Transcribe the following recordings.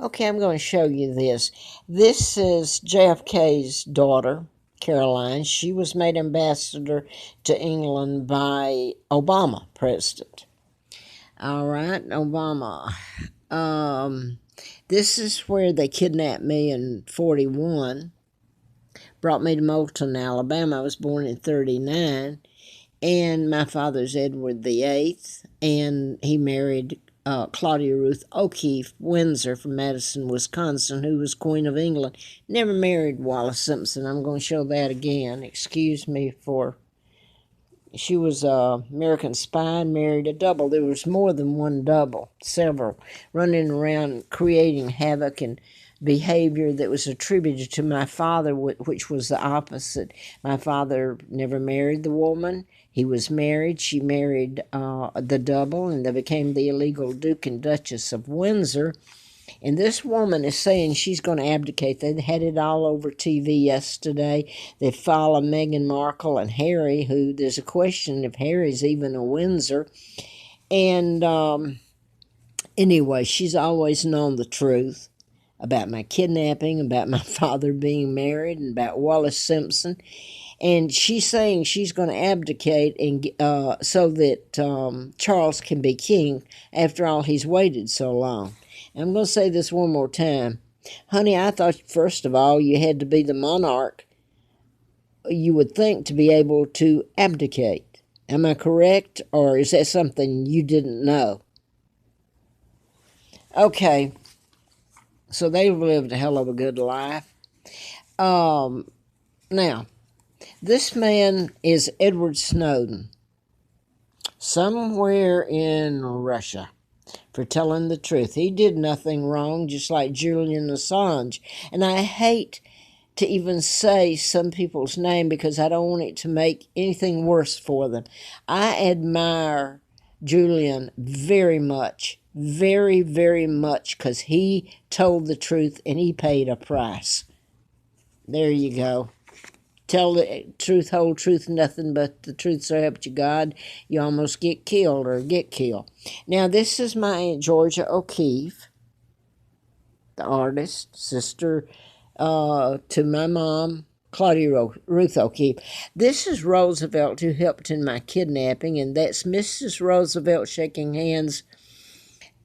Okay, I'm going to show you this. This is JFK's daughter, Caroline. She was made ambassador to England by Obama, president. All right, Obama. Um, this is where they kidnapped me in 41, brought me to Moulton, Alabama. I was born in 39, and my father's Edward VIII, and he married Claudia Ruth O'Keefe Windsor from Madison, Wisconsin, who was Queen of England. Never married Wallace Simpson. I'm going to show that again. Excuse me for... She was a American spy and married a double. There was more than one double, several, running around creating havoc and behavior that was attributed to my father, which was the opposite. My father never married the woman. He was married. She married the double, and they became the illegal Duke and Duchess of Windsor. And this woman is saying she's going to abdicate. They had it all over TV yesterday. They follow Meghan Markle and Harry, who there's a question if Harry's even a Windsor. And anyway, she's always known the truth about my kidnapping, about my father being married, and about Wallace Simpson. And she's saying she's going to abdicate and so that Charles can be king. After all, he's waited so long. And I'm going to say this one more time. Honey, I thought, first of all, you had to be the monarch, you would think, to be able to abdicate. Am I correct? Or is that something you didn't know? Okay, so they've lived a hell of a good life. Now, this man is Edward Snowden, somewhere in Russia, for telling the truth. He did nothing wrong, just like Julian Assange. And I hate to even say some people's name because I don't want it to make anything worse for them. I admire Julian very much, very, very much, because he told the truth and he paid a price. There you go. Tell the truth, whole truth, nothing but the truth, so help you God. You almost get killed or get killed. Now, this is my Aunt Georgia O'Keefe, the artist, sister to my mom, Claudia Ruth O'Keefe. This is Roosevelt, who helped in my kidnapping, and that's Mrs. Roosevelt shaking hands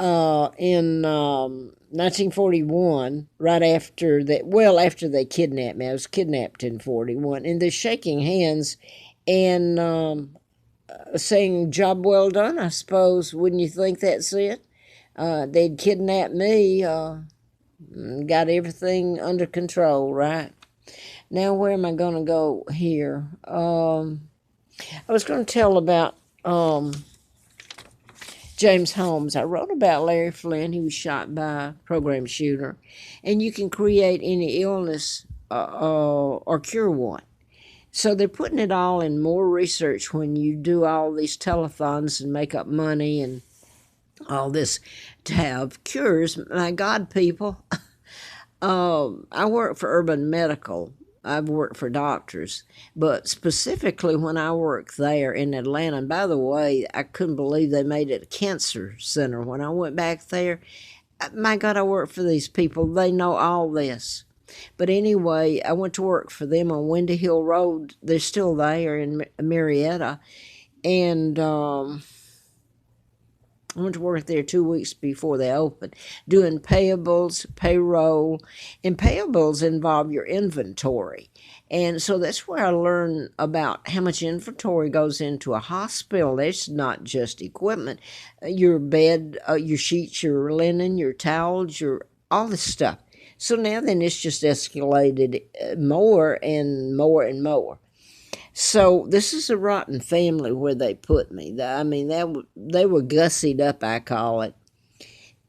in 1941, right after that. Well, after they kidnapped me. I was kidnapped in 41, and they're shaking hands and saying, "Job well done," I suppose. Wouldn't you think that's it? They'd kidnapped me, got everything under control, right? Now, where am I going to go here? I was going to tell about James Holmes. I wrote about Larry Flynn. He was shot by a program shooter. And you can create any illness or cure one. So they're putting it all in more research when you do all these telethons and make up money and all this to have cures. My God, people. I work for Urban Medical. I've worked for doctors, but specifically when I worked there in Atlanta, and by the way, I couldn't believe they made it a cancer center. When I went back there, my God, I worked for these people. They know all this. But anyway, I went to work for them on Windy Hill Road. They're still there in Marietta. And I went to work there 2 weeks before they opened, doing payables, payroll, and payables involve your inventory. And so that's where I learned about how much inventory goes into a hospital. It's not just equipment, your bed, your sheets, your linen, your towels, your all this stuff. So now then it's just escalated more and more and more. So this is a rotten family where they put me. I mean, they were gussied up, I call it.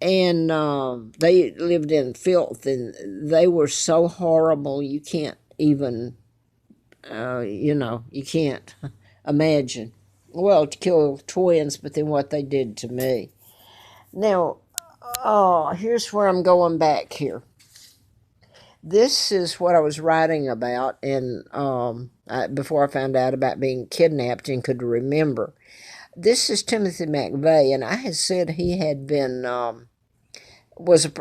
And they lived in filth, and they were so horrible you can't even, you can't imagine. Well, to kill twins, but then what they did to me. Now, here's where I'm going back here. This is what I was writing about, and before I found out about being kidnapped and could remember. This is Timothy McVeigh, and I had said he had been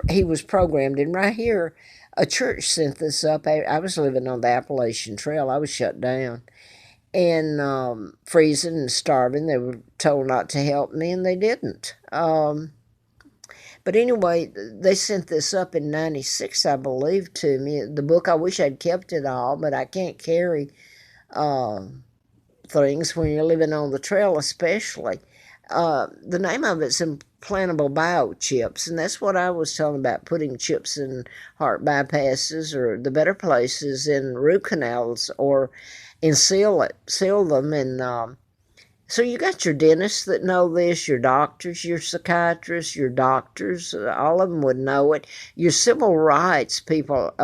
he was programmed. And right here, a church sent this up. I was living on the Appalachian Trail. I was shut down and freezing and starving. They were told not to help me, and they didn't. But anyway, they sent this up in '96, I believe, to me. The book, I wish I'd kept it all, but I can't carry things when you're living on the trail, especially. The name of it's implantable biochips, and that's what I was talking about, putting chips in heart bypasses or the better places in root canals or seal them. And so you got your dentists that know this, your doctors, your psychiatrists, your doctors, all of them would know it. Your civil rights people,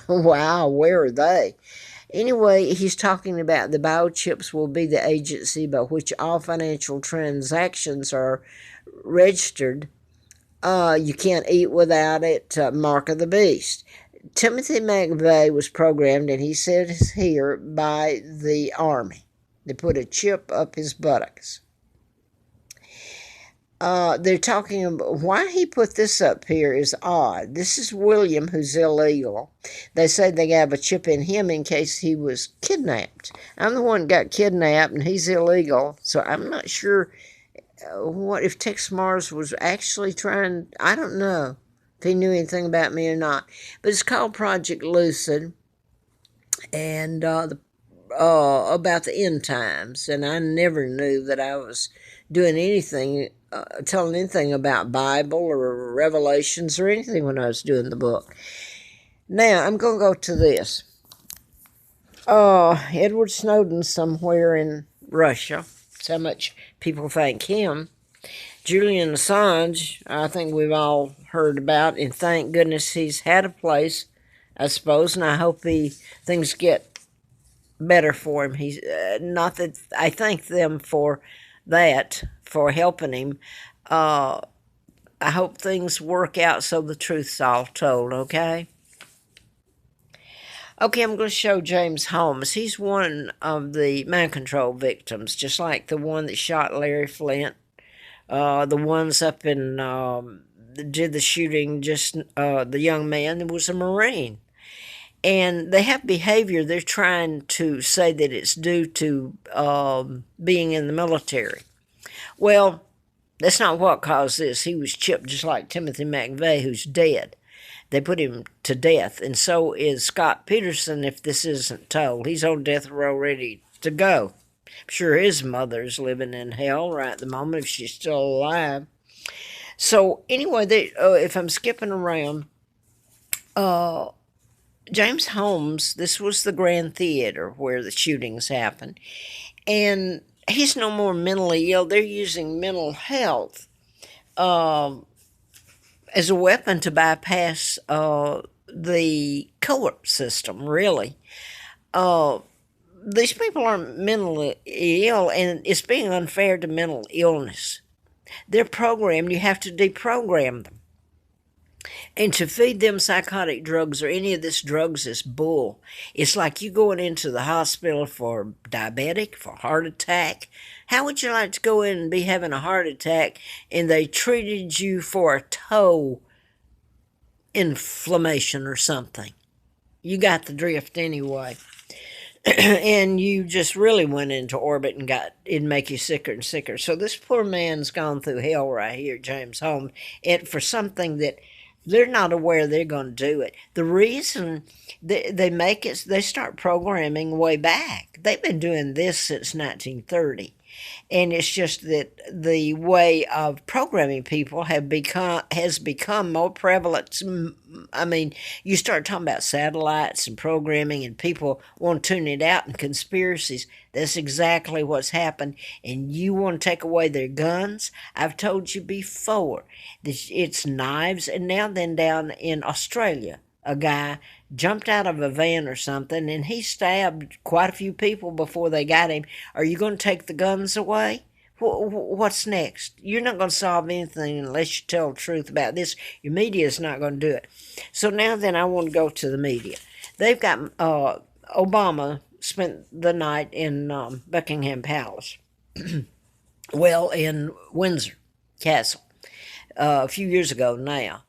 wow, where are they? Anyway, he's talking about the biochips will be the agency by which all financial transactions are registered. You can't eat without it, mark of the beast. Timothy McVeigh was programmed, and he says here, by the Army. They put a chip up his buttocks. They're talking about why he put this up here is odd. This is William, who's illegal. They said they have a chip in him in case he was kidnapped. I'm the one that got kidnapped, and he's illegal, so I'm not sure what if Tex Mars was actually trying. I don't know if he knew anything about me or not. But it's called Project Lucid, and about the end times. And I never knew that I was doing anything, telling anything about Bible or Revelations or anything when I was doing the book. Now, I'm going to go to this. Edward Snowden somewhere in Russia. That's how much people thank him. Julian Assange, I think we've all heard about, and thank goodness he's had a place, I suppose, and I hope things get better for him. He's not that I thank them for that, for helping him. I hope things work out so the truth's all told, okay? Okay, I'm going to show James Holmes. He's one of the mind control victims, just like the one that shot Larry Flint. The ones up in, did the shooting, just the young man that was a Marine. And they have behavior, they're trying to say that it's due to being in the military. Well, that's not what caused this. He was chipped just like Timothy McVeigh, who's dead. They put him to death, and so is Scott Peterson, if this isn't told. He's on death row ready to go. I'm sure his mother's living in hell right at the moment, if she's still alive. So anyway, if I'm skipping around, James Holmes, this was the Grand Theater where the shootings happened, and he's no more mentally ill. They're using mental health as a weapon to bypass the court system, really. These people aren't mentally ill, and it's being unfair to mental illness. They're programmed. You have to deprogram them. And to feed them psychotic drugs or any of this drugs is bull. It's like you going into the hospital for diabetic, for heart attack. How would you like to go in and be having a heart attack and they treated you for a toe inflammation or something? You got the drift anyway. And you just really went into orbit and it'd make you sicker and sicker. So this poor man's gone through hell right here, James Holmes, and for something that they're not aware they're going to do it. The reason they make it, they start programming way back. They've been doing this since 1930. And it's just that the way of programming people has become more prevalent. I mean, you start talking about satellites and programming, and people want to tune it out and conspiracies. That's exactly what's happened. And you want to take away their guns? I've told you before that it's knives. And now then, down in Australia, a guy jumped out of a van or something, and he stabbed quite a few people before they got him. Are you going to take the guns away? What's next? You're not going to solve anything unless you tell the truth about this. Your media is not going to do it. So now then I want to go to the media. They've got Obama spent the night in Buckingham Palace. Well, in Windsor Castle. a few years ago now.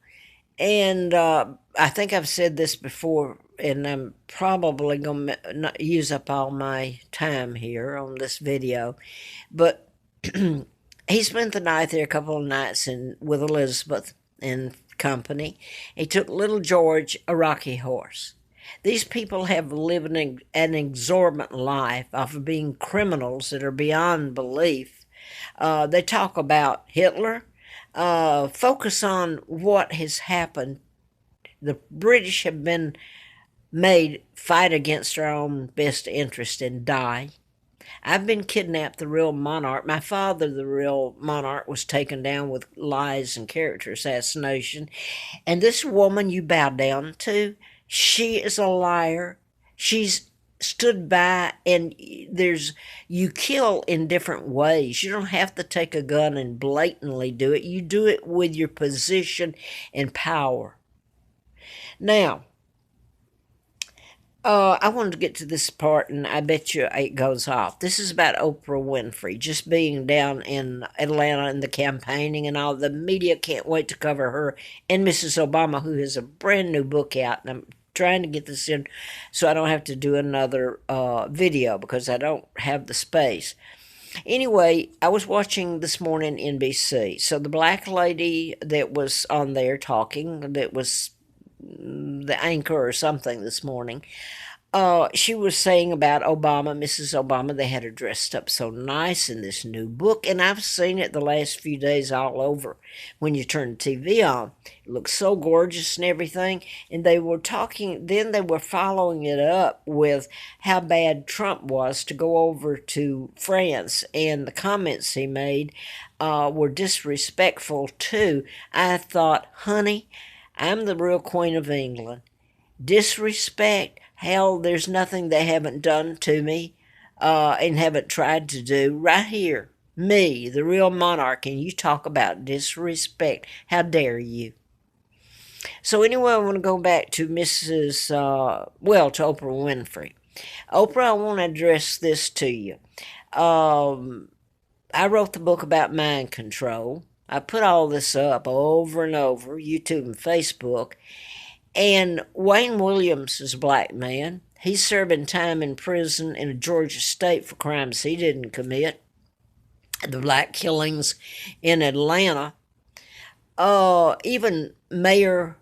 And I think I've said this before, and I'm probably going to not use up all my time here on this video, but he spent the night there a couple of nights with Elizabeth and company. He took little George, a rocky horse. These people have lived an exorbitant life off of being criminals that are beyond belief. They talk about Hitler. Focus on what has happened. The British have been made fight against our own best interest and die. I've been kidnapped, the real monarch. My father, the real monarch, was taken down with lies and character assassination. And this woman you bow down to, she is a liar. She's stood by, and you kill in different ways. You don't have to take a gun and blatantly do it. You do it with your position and power. Now, I wanted to get to this part, and I bet you it goes off. This is about Oprah Winfrey, just being down in Atlanta in the campaigning and all. The media can't wait to cover her and Mrs. Obama, who has a brand new book out, and I'm trying to get this in so I don't have to do another video because I don't have the space. Anyway, I was watching this morning NBC. So the black lady that was on there talking, that was the anchor or something this morning, she was saying about Obama, Mrs. Obama. They had her dressed up so nice in this new book, and I've seen it the last few days all over. When you turn the TV on, it looks so gorgeous and everything. And they were talking, then they were following it up with how bad Trump was to go over to France, and the comments he made were disrespectful too. I thought, honey, I'm the real Queen of England. Disrespect? Hell, there's nothing they haven't done to me and haven't tried to do. Right here, me, the real monarch, and you talk about disrespect. How dare you? So anyway, I want to go back to to Oprah Winfrey. Oprah, I want to address this to you. I wrote the book about mind control. I put all this up over and over, YouTube and Facebook. And Wayne Williams is a black man. He's serving time in prison in a Georgia state for crimes he didn't commit. The black killings in Atlanta. Even Maynard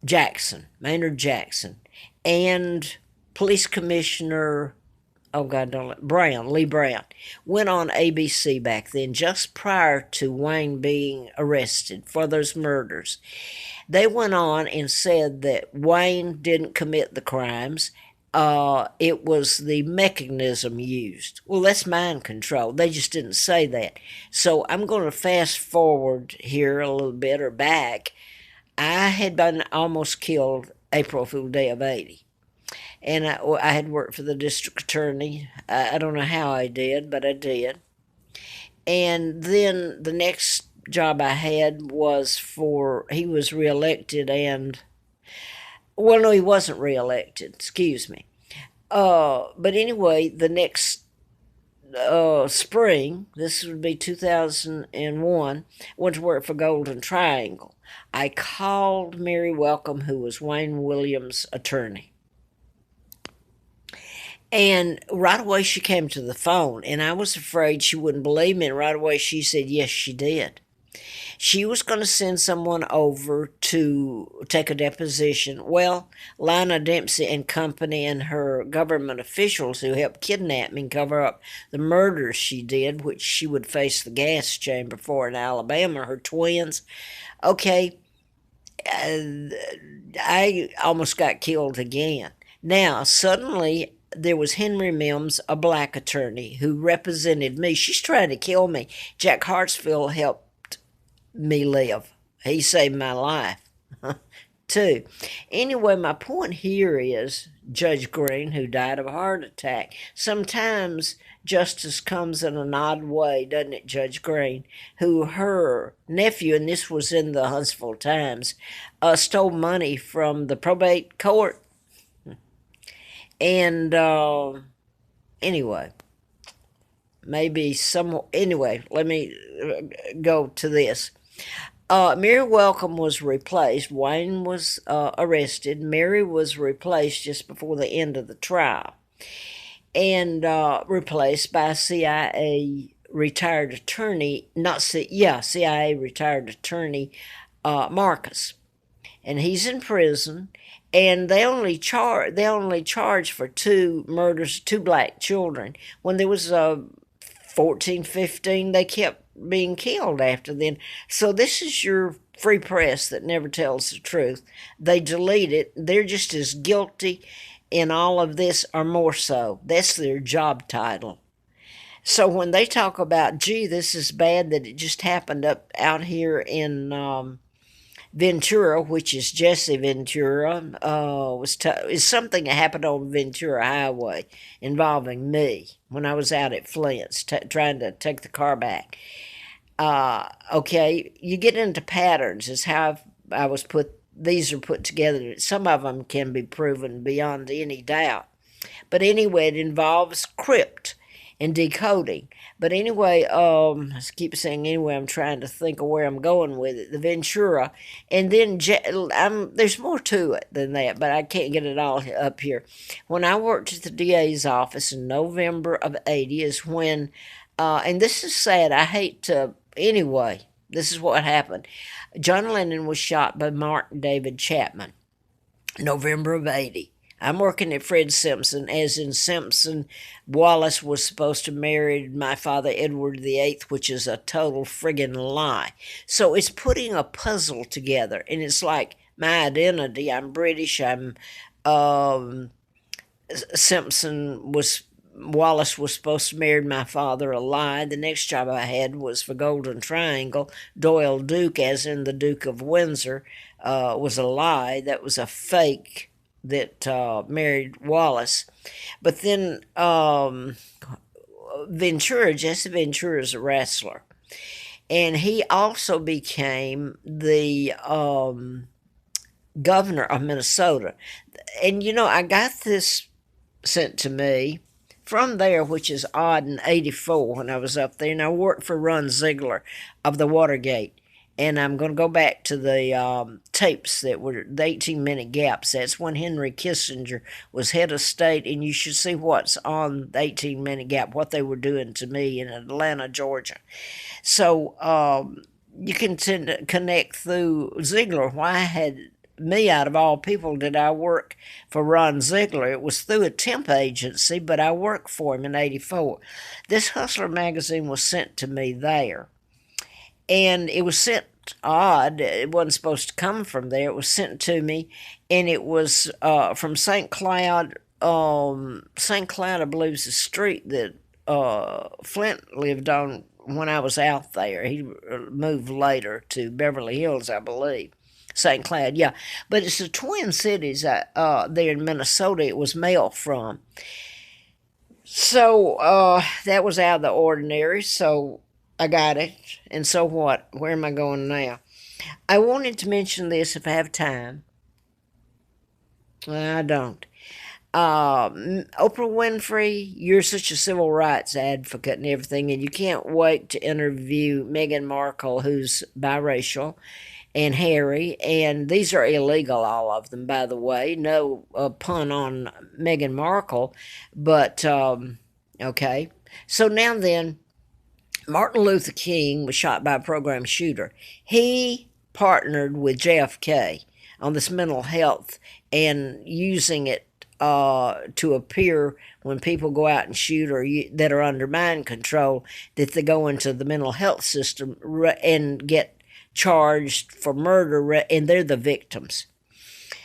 Jackson, and Police Commissioner, Lee Brown, went on ABC back then, just prior to Wayne being arrested for those murders. They went on and said that Wayne didn't commit the crimes. It was the mechanism used. Well, that's mind control. They just didn't say that. So I'm going to fast forward here a little bit or back. I had been almost killed April Fool Day of 80. And I had worked for the district attorney. I don't know how I did, but I did. And then the next job I had was he was reelected and, well, no, he wasn't reelected, excuse me. But anyway, the next spring, this would be 2001, went to work for Golden Triangle. I called Mary Welcome, who was Wayne Williams' attorney. And right away she came to the phone, and I was afraid she wouldn't believe me, and right away she said yes, she did. She was going to send someone over to take a deposition. Well, Lina Dempsey and company and her government officials who helped kidnap me and cover up the murders she did, which she would face the gas chamber for in Alabama, her twins. Okay, I almost got killed again. Now, suddenly, there was Henry Mims, a black attorney, who represented me. She's trying to kill me. Jack Hartsfield helped me live. He saved my life, too. Anyway, my point here is Judge Green, who died of a heart attack. Sometimes justice comes in an odd way, doesn't it, Judge Green? Who her nephew, and this was in the Huntsville Times, stole money from the probate court. And anyway, maybe some. Anyway, let me go to this. Mary Welcome was replaced. Wayne was arrested. Mary was replaced just before the end of the trial, and replaced by CIA retired attorney, CIA retired attorney Marcus, and he's in prison. And they only charge for two murders, two black children. When there was 14, 15, they kept being killed after then. So this is your free press that never tells the truth. They delete it. They're just as guilty in all of this, or more so. That's their job title. So when they talk about, gee, this is bad that it just happened out here in Ventura, which is Jesse Ventura, is something that happened on Ventura Highway involving me when I was out at Flint's trying to take the car back. Okay, you get into patterns, is how I was these are put together. Some of them can be proven beyond any doubt. But anyway, it involves crypt and decoding. But anyway, I keep saying anyway, I'm trying to think of where I'm going with it. The Ventura. And then there's more to it than that, but I can't get it all up here. When I worked at the DA's office in November of 80 is when, and this is sad, I hate to, anyway, this is what happened. John Lennon was shot by Mark David Chapman, November of 80. I'm working at Fred Simpson, as in Simpson. Wallace was supposed to marry my father, Edward VIII, which is a total friggin' lie. So it's putting a puzzle together, and it's like my identity. I'm British. I'm Wallace was supposed to marry my father, a lie. The next job I had was for Golden Triangle. Doyle Duke, as in the Duke of Windsor, was a lie. That was a fake that married Wallace. But then Jesse Ventura is a wrestler. And he also became the governor of Minnesota. And, I got this sent to me from there, which is odd, in 84 when I was up there. And I worked for Ron Ziegler of the Watergate. And I'm going to go back to the tapes that were the 18-minute gaps. That's when Henry Kissinger was head of state, and you should see what's on the 18-minute gap, what they were doing to me in Atlanta, Georgia. So you can connect through Ziegler. Why had me, out of all people, did I work for Ron Ziegler? It was through a temp agency, but I worked for him in 84. This Hustler magazine was sent to me there. And it was sent odd. It wasn't supposed to come from there. It was sent to me, and it was from St. Cloud. St. Cloud, I believe, is the street that Flint lived on when I was out there. He moved later to Beverly Hills, I believe. St. Cloud, yeah. But it's the Twin Cities there in Minnesota it was mailed from. So that was out of the ordinary, so I got it. And so what? Where am I going now? I wanted to mention this if I have time. I don't. Oprah Winfrey, you're such a civil rights advocate and everything, and you can't wait to interview Meghan Markle, who's biracial, and Harry, and these are illegal, all of them, by the way. No pun on Meghan Markle, but okay. So now then, Martin Luther King was shot by a program shooter. He partnered with JFK on this mental health and using it to appear when people go out and shoot or that are under mind control, that they go into the mental health system and get charged for murder, and they're the victims.